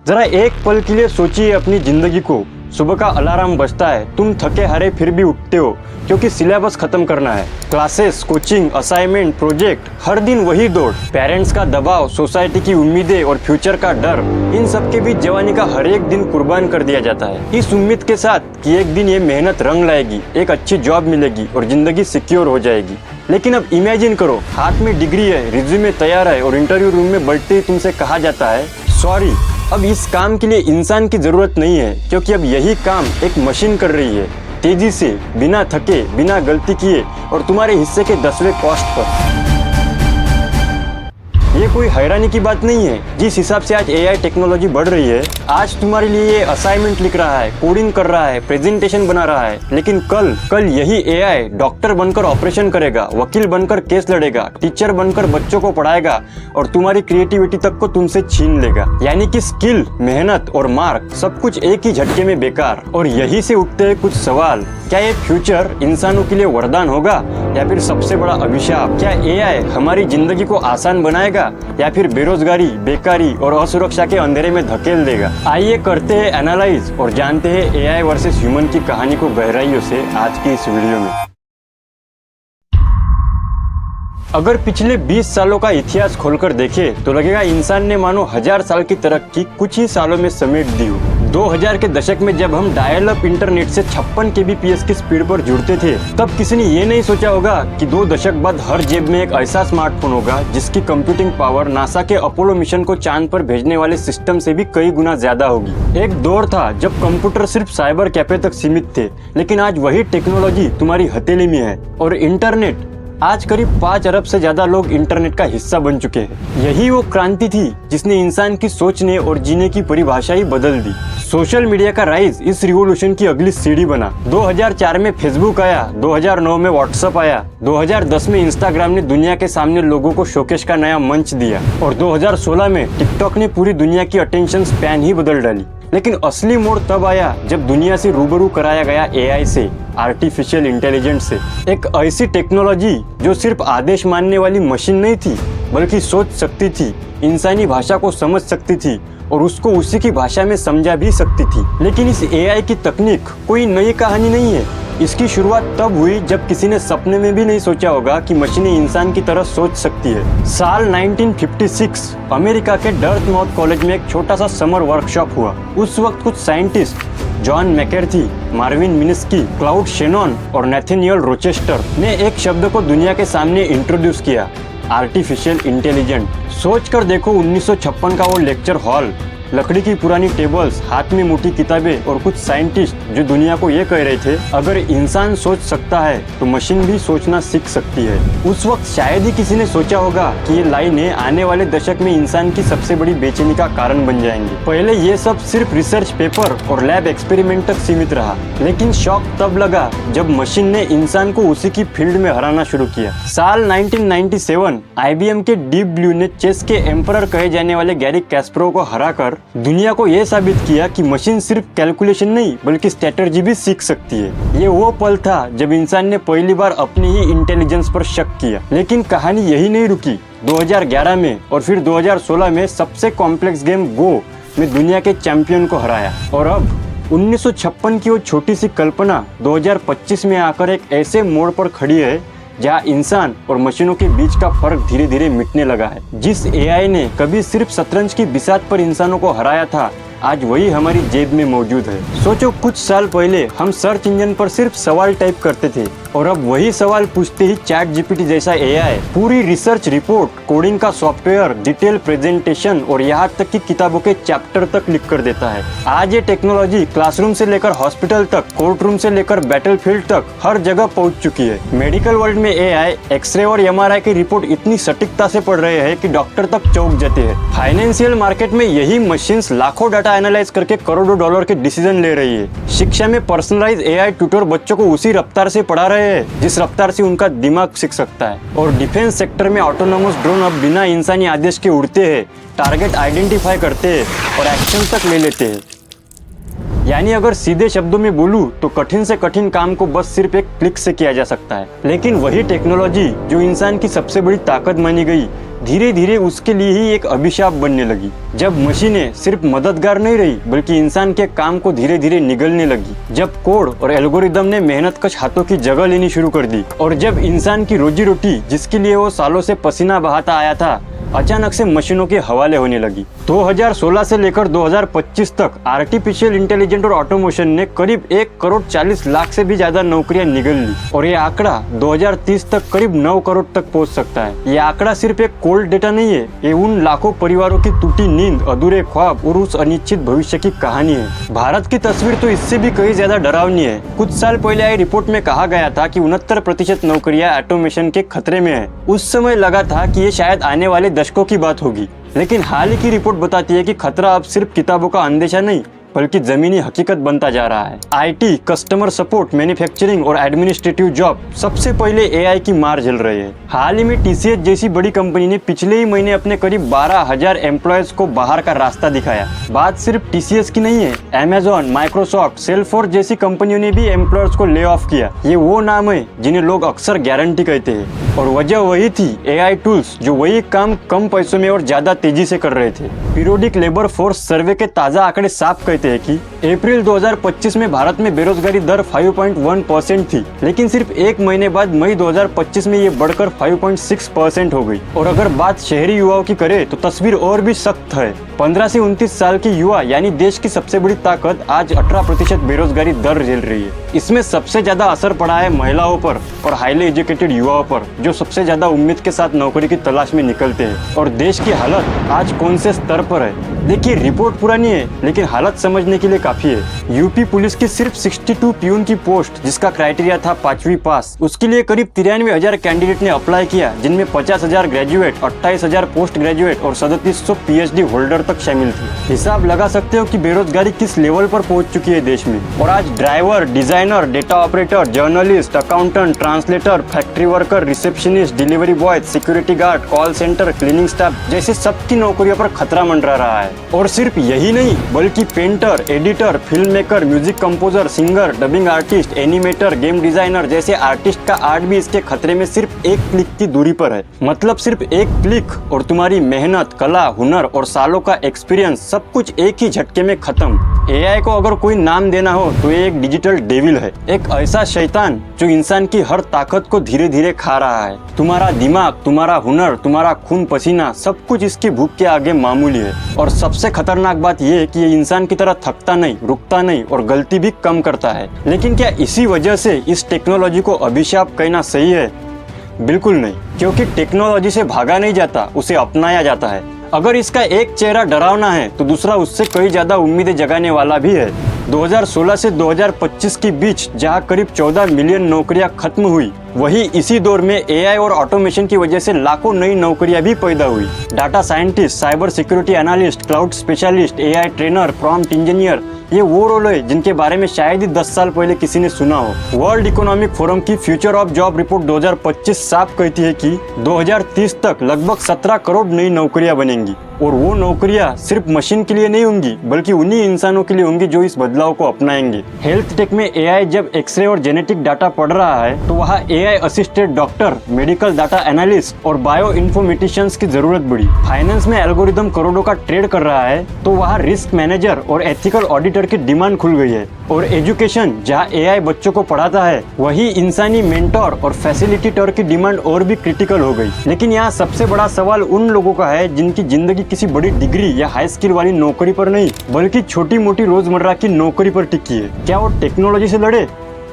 जरा एक पल के लिए सोचिए अपनी जिंदगी को। सुबह का अलार्म बजता है, तुम थके हारे फिर भी उठते हो क्योंकि सिलेबस खत्म करना है। क्लासेस, कोचिंग, असाइनमेंट, प्रोजेक्ट, हर दिन वही दौड़। पेरेंट्स का दबाव, सोसाइटी की उम्मीदें और फ्यूचर का डर, इन सब के बीच जवानी का हर एक दिन कुर्बान कर दिया जाता है इस उम्मीद के साथ कि एक दिन ये मेहनत रंग लाएगी, एक अच्छी जॉब मिलेगी और जिंदगी सिक्योर हो जाएगी। लेकिन अब इमेजिन करो, हाथ में डिग्री है, रिज्यूमे तैयार है और इंटरव्यू रूम में बैठते ही तुमसे कहा जाता है सॉरी, अब इस काम के लिए इंसान की जरूरत नहीं है क्योंकि अब यही काम एक मशीन कर रही है, तेजी से, बिना थके, बिना गलती किए और तुम्हारे हिस्से के 10वें कॉस्ट पर। ये कोई हैरानी की बात नहीं है। जिस हिसाब से आज एआई टेक्नोलॉजी बढ़ रही है, आज तुम्हारे लिए ये असाइनमेंट लिख रहा है, कोडिंग कर रहा है, प्रेजेंटेशन बना रहा है, लेकिन कल यही एआई डॉक्टर बनकर ऑपरेशन करेगा, वकील बनकर केस लड़ेगा, टीचर बनकर बच्चों को पढ़ाएगा और तुम्हारी क्रिएटिविटी तक को तुमसे छीन लेगा। यानी कि स्किल, मेहनत और मार्क सब कुछ एक ही झटके में बेकार। और यही से उठते हैं कुछ सवाल। क्या ये फ्यूचर इंसानों के लिए वरदान होगा या फिर सबसे बड़ा अभिशाप? क्या एआई हमारी जिंदगी को आसान बनाएगा या फिर बेरोजगारी, बेकारी और असुरक्षा के अंधेरे में धकेल देगा? आइए करते हैं एनालाइज और जानते हैं एआई वर्सेस ह्यूमन की कहानी को गहराइयों से आज की इस वीडियो में। अगर पिछले 20 सालों का इतिहास खोलकर देखें तो लगेगा इंसान ने मानो 1000 साल की तरक्की कुछ ही सालों में समेट दी हो। 2000 के दशक में जब हम डायल अप इंटरनेट से 56 kbps की स्पीड पर जुड़ते थे, तब किसी ने ये नहीं सोचा होगा कि 2 दशक बाद हर जेब में एक ऐसा स्मार्टफोन होगा जिसकी कंप्यूटिंग पावर नासा के अपोलो मिशन को चांद पर भेजने वाले सिस्टम से भी कई गुना ज्यादा होगी। एक दौर था जब कंप्यूटर सिर्फ साइबर कैफे तक सीमित थे, लेकिन आज वही टेक्नोलॉजी तुम्हारी हथेली में है। और इंटरनेट, आज करीब 5 अरब से ज्यादा लोग इंटरनेट का हिस्सा बन चुके हैं। यही वो क्रांति थी जिसने इंसान की सोचने और जीने की परिभाषा ही बदल दी। सोशल मीडिया का राइज इस रिवॉल्यूशन की अगली सीढ़ी बना। 2004 में फेसबुक आया, 2009 में व्हाट्सएप आया, 2010 में इंस्टाग्राम ने दुनिया के सामने लोगों को शोकेस का नया मंच दिया और 2016 में टिकटॉक ने पूरी दुनिया की अटेंशन स्पैन ही बदल डाली। लेकिन असली मोड़ तब आया जब दुनिया से रूबरू कराया गया एआई से, आर्टिफिशियल इंटेलिजेंस से। एक ऐसी टेक्नोलॉजी जो सिर्फ आदेश मानने वाली मशीन नहीं थी, बल्कि सोच सकती थी, इंसानी भाषा को समझ सकती थी और उसको उसी की भाषा में समझा भी सकती थी। लेकिन इस एआई की तकनीक कोई नई कहानी नहीं है। इसकी शुरुआत तब हुई जब किसी ने सपने में भी नहीं सोचा होगा कि मशीनें इंसान की तरह सोच सकती है। साल 1956 अमेरिका के डर्थमाउथ कॉलेज में एक छोटा सा समर वर्कशॉप हुआ। उस वक्त कुछ scientist, John McCarthy, Marvin Minsky, Claude Shannon और नेथानियल रोचेस्टर ने एक शब्द को दुनिया के सामने इंट्रोड्यूस किया, आर्टिफिशियल इंटेलिजेंट। सोच कर देखो, 1956 का वो लेक्चर हॉल, लकड़ी की पुरानी टेबल्स, हाथ में मोटी किताबें और कुछ साइंटिस्ट जो दुनिया को ये कह रहे थे, अगर इंसान सोच सकता है तो मशीन भी सोचना सीख सकती है। उस वक्त शायद ही किसी ने सोचा होगा कि ये लाइनें आने वाले दशक में इंसान की सबसे बड़ी बेचैनी का कारण बन जाएंगी। पहले ये सब सिर्फ रिसर्च पेपर और लैब एक्सपेरिमेंट तक सीमित रहा, लेकिन शॉक तब लगा जब मशीन ने इंसान को उसी की फील्ड में हराना शुरू किया। साल 1997 IBM के डीप ब्लू ने चेस के एम्परर कहे जाने वाले गैरी कैस्परोव को हराकर दुनिया को यह साबित किया कि मशीन सिर्फ कैलकुलेशन नहीं बल्कि स्ट्रेटजी भी सीख सकती है। ये वो पल था जब इंसान ने पहली बार अपनी ही इंटेलिजेंस पर शक किया। लेकिन कहानी यही नहीं रुकी। 2011 में और फिर 2016 में सबसे कॉम्प्लेक्स गेम गो में दुनिया के चैंपियन को हराया। और अब 1956 की वो छोटी सी कल्पना 2025 में आकर एक ऐसे मोड़ पर खड़ी है जहाँ इंसान और मशीनों के बीच का फर्क धीरे धीरे मिटने लगा है। जिस एआई ने कभी सिर्फ शतरंज की बिसात पर इंसानों को हराया था, आज वही हमारी जेब में मौजूद है। सोचो, कुछ साल पहले हम सर्च इंजन पर सिर्फ सवाल टाइप करते थे और अब वही सवाल पूछते ही चैट जीपीटी जैसा एआई पूरी रिसर्च रिपोर्ट, कोडिंग का सॉफ्टवेयर, डिटेल प्रेजेंटेशन और यहाँ तक कि किताबों के चैप्टर तक लिख कर देता है। आज ये टेक्नोलॉजी क्लासरूम से लेकर हॉस्पिटल तक, कोर्ट रूम से लेकर बैटलफील्ड तक हर जगह पहुंच चुकी है। मेडिकल वर्ल्ड में एआई एक्सरे और एमआरआई की रिपोर्ट इतनी सटीकता से पढ़ रहे हैं कि डॉक्टर तक चौंक जाते हैं। फाइनेंशियल मार्केट में यही मशीन्स लाखों डाटा एनालाइज करके करोड़ों डॉलर के डिसीजन ले रही है। शिक्षा में पर्सनलाइज एआई ट्यूटर बच्चों को उसी रफ्तार से पढ़ा रहे हैं जिस रफ्तार से उनका दिमाग सीख सकता है। और डिफेंस सेक्टर में ऑटोनोमस ड्रोन अब बिना इंसानी आदेश के उड़ते हैं, टारगेट आइडेंटिफाई करते हैं और एक्शन तक ले लेते हैं। यानी अगर सीधे शब्दों में बोलूं तो कठिन से कठिन काम को बस सिर्फ एक क्लिक से किया जा सकता है। लेकिन वही टेक्नोलॉजी जो इंसान की सबसे बड़ी ताकत मानी गई, धीरे धीरे उसके लिए ही एक अभिशाप बनने लगी। जब मशीनें सिर्फ मददगार नहीं रही बल्कि इंसान के काम को धीरे धीरे निगलने लगी, जब कोड और एल्गोरिदम ने मेहनतकश हाथों की जगह लेनी शुरू कर दी, और जब इंसान की रोजी रोटी जिसके लिए वो सालों से पसीना बहाता आया था अचानक से मशीनों के हवाले होने लगी। 2016 से लेकर 2025 तक आर्टिफिशियल इंटेलिजेंस और ऑटोमेशन ने करीब 1,40,00,000 से भी ज्यादा नौकरियां निगल ली, और ये आंकड़ा 2030 तक करीब 9 करोड़ तक पहुंच सकता है। ये आंकड़ा सिर्फ एक कोल्ड डेटा नहीं है, ये उन लाखों परिवारों की टूटी नींद, अधूरे ख्वाब और उस अनिश्चित भविष्य की कहानी है। भारत की तस्वीर तो इससे भी कहीं ज्यादा डरावनी है। कुछ साल पहले आई रिपोर्ट में कहा गया था कि 69% नौकरियां ऑटोमेशन के खतरे में है। उस समय लगा था कि ये शायद आने वाले दशकों की बात होगी, लेकिन हाल ही की रिपोर्ट बताती है कि खतरा अब सिर्फ किताबों का अंदेशा नहीं बल्कि जमीनी हकीकत बनता जा रहा है। आईटी, कस्टमर सपोर्ट, मैन्युफैक्चरिंग और एडमिनिस्ट्रेटिव जॉब सबसे पहले एआई की मार झेल रहे हैं। हाल ही में टीसीएस जैसी बड़ी कंपनी ने पिछले ही महीने अपने करीब 12,000 एम्प्लॉयज को बाहर का रास्ता दिखाया। बात सिर्फ टीसीएस की नहीं है, अमेजॉन, माइक्रोसॉफ्ट, सेल्सफोर्स जैसी कंपनियों ने भी एम्प्लॉयज को ले ऑफ किया। ये वो नाम है जिन्हें लोग अक्सर गारंटी कहते हैं, और वजह वही थी, एआई टूल्स जो वही काम कम पैसों में और ज्यादा तेजी से कर रहे थे। पीरियोडिक लेबर फोर्स सर्वे के ताजा आंकड़े साफ कहते हैं कि अप्रैल 2025 में भारत में बेरोजगारी दर 5.1% थी, लेकिन सिर्फ एक महीने बाद मई 2025 में ये बढ़कर 5.6% हो गई। और अगर बात शहरी युवाओं की करें तो तस्वीर और भी सख्त है। 15 से 29 साल के युवा यानी देश की सबसे बड़ी ताकत आज 18% बेरोजगारी दर झेल रही है। इसमें सबसे ज्यादा असर पड़ा है महिलाओं पर और हाईली एजुकेटेड युवाओं पर, जो सबसे ज्यादा उम्मीद के साथ नौकरी की तलाश में निकलते हैं। और देश की हालत आज कौन से स्तर पर है? देखिए, रिपोर्ट पुरानी है लेकिन हालत समझने के लिए काफी है। यूपी पुलिस की सिर्फ 62 प्यून की पोस्ट, जिसका क्राइटेरिया था 5वीं पास, उसके लिए करीब 93,000 कैंडिडेट ने अप्लाई किया, जिनमें 50,000 ग्रेजुएट, 28,000 पोस्ट ग्रेजुएट और 3700 पीएचडी होल्डर तक शामिल थे। हिसाब लगा सकते हो कि बेरोजगारी किस लेवल पर पहुंच चुकी है देश में। और आज driver, designer, data operator, journalist, accountant, translator, factory worker, receptionist, delivery boy, security guard, call centre, cleaning staff जैसे सबकी नौकरियों पर खतरा मंडरा रहा है। और सिर्फ यही नहीं बल्कि painter, editor, film maker, music composer, singer, dubbing artist, animator, game designer जैसे आर्टिस्ट का आर्ट भी इसके खतरे में सिर्फ एक क्लिक की दूरी पर है। मतलब सिर्फ एक क्लिक और तुम्हारी मेहनत, कला, हुनर और सालों का एक्सपीरियंस सब कुछ एक ही झटके में खत्म। एआई को अगर कोई नाम देना हो तो ये एक डिजिटल डेविल है, एक ऐसा शैतान जो इंसान की हर ताकत को धीरे धीरे खा रहा है। तुम्हारा दिमाग, तुम्हारा हुनर, तुम्हारा खून पसीना सब कुछ इसकी भूख के आगे मामूली है। और सबसे खतरनाक बात यह है कि ये इंसान की तरह थकता नहीं, रुकता नहीं और गलती भी कम करता है। लेकिन क्या इसी वजह से इस टेक्नोलॉजी को अभिशाप कहना सही है? बिल्कुल नहीं, क्योंकि टेक्नोलॉजी से भागा नहीं जाता, उसे अपनाया जाता है। अगर इसका एक चेहरा डरावना है तो दूसरा उससे कई ज्यादा उम्मीदें जगाने वाला भी है। 2016 से 2025 के बीच जहां करीब 14 मिलियन नौकरियां खत्म हुई, वही इसी दौर में एआई और ऑटोमेशन की वजह से लाखों नई नौकरियां भी पैदा हुई। Data scientist, cyber security analyst, cloud specialist, AI trainer, prompt engineer, ये वो रोल है जिनके बारे में शायद ही 10 साल पहले किसी ने सुना हो। वर्ल्ड इकोनॉमिक फोरम की फ्यूचर ऑफ जॉब रिपोर्ट 2025 साफ कहती है कि 2030 तक लगभग 17 करोड़ नई नौकरियां बनेंगी, और वो नौकरियां सिर्फ मशीन के लिए नहीं होंगी बल्कि उन्हीं इंसानों के लिए होंगी जो इस बदलाव को अपनाएंगे। हेल्थ टेक में एआई जब एक्सरे और जेनेटिक डाटा पढ़ रहा है तो वहाँ AI assisted doctor, medical data analyst और बायो इन्फॉर्मेटिशियंस की जरूरत बढ़ी। फाइनेंस में एल्गोरिदम करोड़ों का ट्रेड कर रहा है तो वहाँ रिस्क मैनेजर और एथिकल ऑडिटर की डिमांड खुल गई है। और एजुकेशन, जहाँ एआई बच्चों को पढ़ाता है, वही इंसानी मेंटोर और फैसिलिटेटर की डिमांड और भी क्रिटिकल हो गई। लेकिन यहाँ सबसे बड़ा सवाल उन लोगों का है जिनकी जिंदगी किसी बड़ी डिग्री या हाई स्किल वाली नौकरी पर नहीं बल्कि छोटी मोटी रोजमर्रा की नौकरी पर टिकी है। क्या वो टेक्नोलॉजी से लड़े?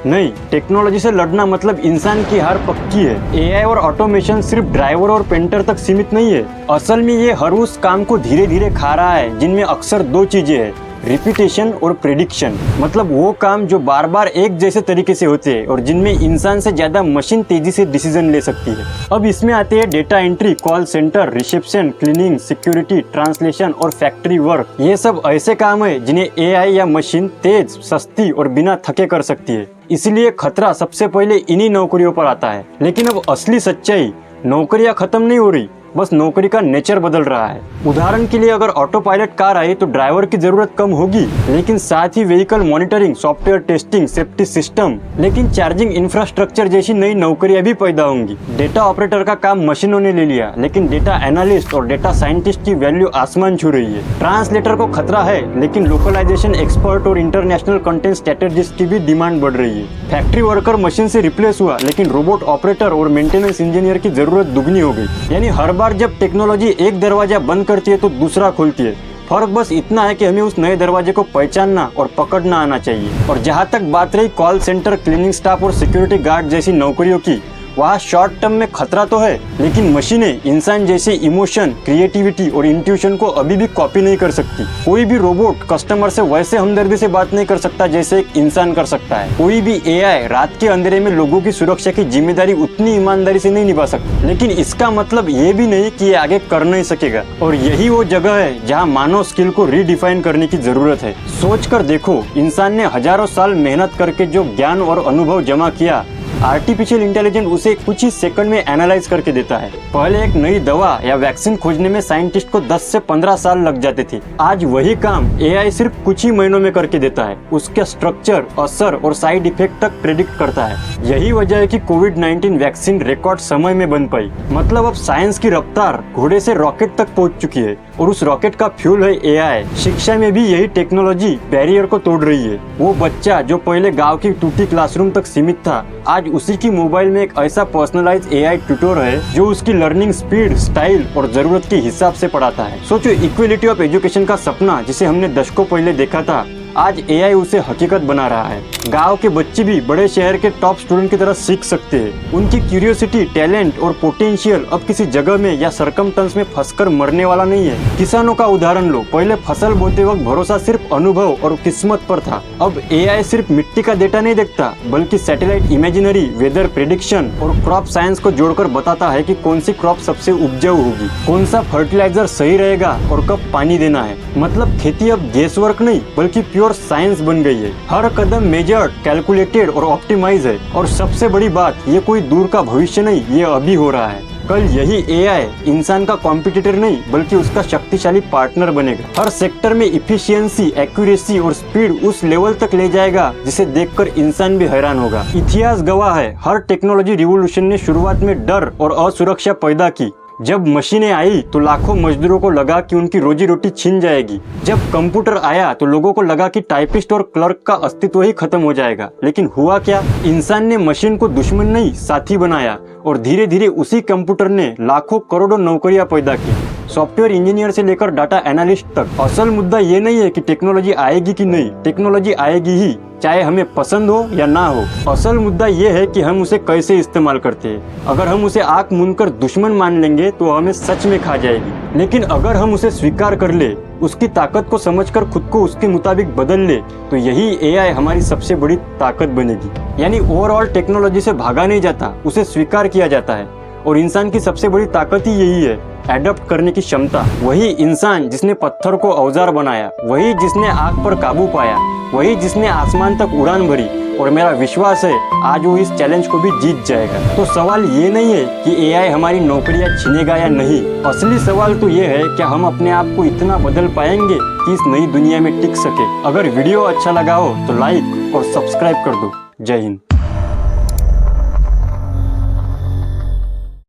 नहीं, टेक्नोलॉजी से लड़ना मतलब इंसान की हार पक्की है। एआई और ऑटोमेशन सिर्फ ड्राइवर और पेंटर तक सीमित नहीं है। असल में ये हर उस काम को धीरे धीरे खा रहा है जिनमें अक्सर दो चीजें हैं, रिपीटेशन और प्रेडिक्शन। मतलब वो काम जो बार बार एक जैसे तरीके से होते हैं और जिनमें इंसान से ज्यादा मशीन तेजी से डिसीजन ले सकती है। अब इसमें आते हैं data entry, call centre, reception, cleaning, security, translation और फैक्ट्री वर्क। ये सब ऐसे काम है जिन्हें एआई या मशीन तेज, सस्ती और बिना थके कर सकती है। इसलिए खतरा सबसे पहले इन्हीं नौकरियों पर आता है। लेकिन अब असली सच्चाई, नौकरियां खत्म नहीं हो रही, बस नौकरी का नेचर बदल रहा है। उदाहरण के लिए अगर ऑटो पायलट कार आई तो ड्राइवर की जरूरत कम होगी, लेकिन साथ ही vehicle monitoring, software testing, safety system, लेकिन चार्जिंग इंफ्रास्ट्रक्चर जैसी नई नौकरियां भी पैदा होंगी। डेटा ऑपरेटर का काम मशीनों ने ले लिया, लेकिन डेटा एनालिस्ट और डेटा साइंटिस्ट की वैल्यू आसमान छू रही है। ट्रांसलेटर को खतरा है, लेकिन लोकलाइजेशन एक्सपर्ट और इंटरनेशनल कंटेंट स्ट्रेटेजिस्ट की भी डिमांड बढ़ रही है। फैक्ट्री वर्कर मशीन से रिप्लेस हुआ, लेकिन रोबोट ऑपरेटर और मेंटेनेंस इंजीनियर की जरूरत दुगनी हो गई। यानी हर बार जब टेक्नोलॉजी एक दरवाजा बंद करती है तो दूसरा खोलती है। फर्क बस इतना है कि हमें उस नए दरवाजे को पहचानना और पकड़ना आना चाहिए। और जहाँ तक बात रही कॉल सेंटर, क्लीनिंग स्टाफ और सिक्योरिटी गार्ड जैसी नौकरियों की, वहाँ शॉर्ट टर्म में खतरा तो है, लेकिन मशीनें इंसान जैसे इमोशन, क्रिएटिविटी और इंट्यूशन को अभी भी कॉपी नहीं कर सकती। कोई भी रोबोट कस्टमर से वैसे हमदर्दी से बात नहीं कर सकता जैसे एक इंसान कर सकता है। कोई भी एआई रात के अंधेरे में लोगों की सुरक्षा की जिम्मेदारी उतनी ईमानदारी से नहीं निभा सकता। लेकिन इसका मतलब ये भी नहीं कि ये आगे कर नहीं सकेगा। और यही वो जगह है जहाँ मानव स्किल को रीडिफाइन करने की जरूरत है। सोच कर देखो, इंसान ने हजारों साल मेहनत करके जो ज्ञान और अनुभव जमा किया, आर्टिफिशियल इंटेलिजेंस उसे कुछ ही सेकंड में एनालाइज करके देता है। पहले एक नई दवा या वैक्सीन खोजने में साइंटिस्ट को 10 से 15 साल लग जाते थे। आज वही काम एआई सिर्फ कुछ ही महीनों में करके देता है। उसके स्ट्रक्चर, असर और साइड इफेक्ट तक प्रेडिक्ट करता है। यही वजह है कि कोविड-19 वैक्सीन रिकॉर्ड समय में बन पाई। मतलब अब साइंस की रफ्तार घोड़े से रॉकेट तक पहुंच चुकी है, और उस रॉकेट का फ्यूल है एआई। शिक्षा में भी यही टेक्नोलॉजी बैरियर को तोड़ रही है। वो बच्चा जो पहले गांव की टूटी क्लासरूम तक सीमित था, आज उसी की मोबाइल में एक ऐसा पर्सनलाइज एआई ट्यूटर है जो उसकी लर्निंग स्पीड, स्टाइल और जरूरत के हिसाब से पढ़ाता है। सोचो, इक्वलिटी ऑफ एजुकेशन का सपना जिसे हमने दशकों पहले देखा था, आज एआई उसे हकीकत बना रहा है। गांव के बच्चे भी बड़े शहर के टॉप स्टूडेंट की तरह सीख सकते हैं। उनकी क्यूरियोसिटी, टैलेंट और पोटेंशियल अब किसी जगह में या सरकमस्टेंस में फंसकर मरने वाला नहीं है। किसानों का उदाहरण लो, पहले फसल बोते वक्त भरोसा सिर्फ अनुभव और किस्मत पर था। अब एआई सिर्फ मिट्टी का डेटा नहीं देखता, बल्कि सैटेलाइट इमेजिनरी, वेदर प्रेडिक्शन और क्रॉप साइंस को जोड़कर बताता है कि कौन सी क्रॉप सबसे उपजाऊ होगी, कौन सा फर्टिलाइजर सही रहेगा और कब पानी देना है। मतलब खेती अब गेस वर्क नहीं बल्कि प्योर साइंस बन गई है। हर कदम मेजर्ड, कैलकुलेटेड और ऑप्टिमाइज है। और सबसे बड़ी बात, ये कोई दूर का भविष्य नहीं, ये अभी हो रहा है। कल यही एआई इंसान का कॉम्पिटिटर नहीं बल्कि उसका शक्तिशाली पार्टनर बनेगा। हर सेक्टर में इफिशियंसी, एक्यूरेसी और स्पीड उस लेवल तक ले जाएगा जिसे देखकर इंसान भी हैरान होगा। इतिहास गवाह है, हर टेक्नोलॉजी रिवॉल्यूशन ने शुरुआत में डर और असुरक्षा पैदा की। जब मशीनें आई तो लाखों मजदूरों को लगा कि उनकी रोजी रोटी छिन जाएगी। जब कंप्यूटर आया तो लोगों को लगा कि टाइपिस्ट और क्लर्क का अस्तित्व ही खत्म हो जाएगा। लेकिन हुआ क्या? इंसान ने मशीन को दुश्मन नहीं, साथी बनाया, और धीरे धीरे उसी कंप्यूटर ने लाखों करोड़ों नौकरियां पैदा की, सॉफ्टवेयर इंजीनियर से लेकर डाटा एनालिस्ट तक। असल मुद्दा ये नहीं है कि टेक्नोलॉजी आएगी कि नहीं, टेक्नोलॉजी आएगी ही, चाहे हमें पसंद हो या ना हो। असल मुद्दा ये है कि हम उसे कैसे इस्तेमाल करते हैं। अगर हम उसे आंख मूंदकर दुश्मन मान लेंगे तो हमें सच में खा जाएगी, लेकिन अगर हम उसे स्वीकार कर ले, उसकी ताकत को समझकर खुद को उसके मुताबिक बदल ले, तो यही एआई हमारी सबसे बड़ी ताकत बनेगी। यानी ओवरऑल टेक्नोलॉजी से भागा नहीं जाता, उसे स्वीकार किया जाता है। और इंसान की सबसे बड़ी ताकत ही यही है, एडप्ट करने की क्षमता। वही इंसान जिसने पत्थर को औजार बनाया, वही जिसने आग पर काबू पाया, वही जिसने आसमान तक उड़ान भरी, और मेरा विश्वास है आज वो इस चैलेंज को भी जीत जाएगा। तो सवाल ये नहीं है कि एआई हमारी नौकरियां छीनेगा या नहीं, असली सवाल तो ये है क्या हम अपने आप को इतना बदल पाएंगे कि इस नई दुनिया में टिक सके। अगर वीडियो अच्छा लगा हो तो लाइक और सब्सक्राइब कर दो। जय हिंद।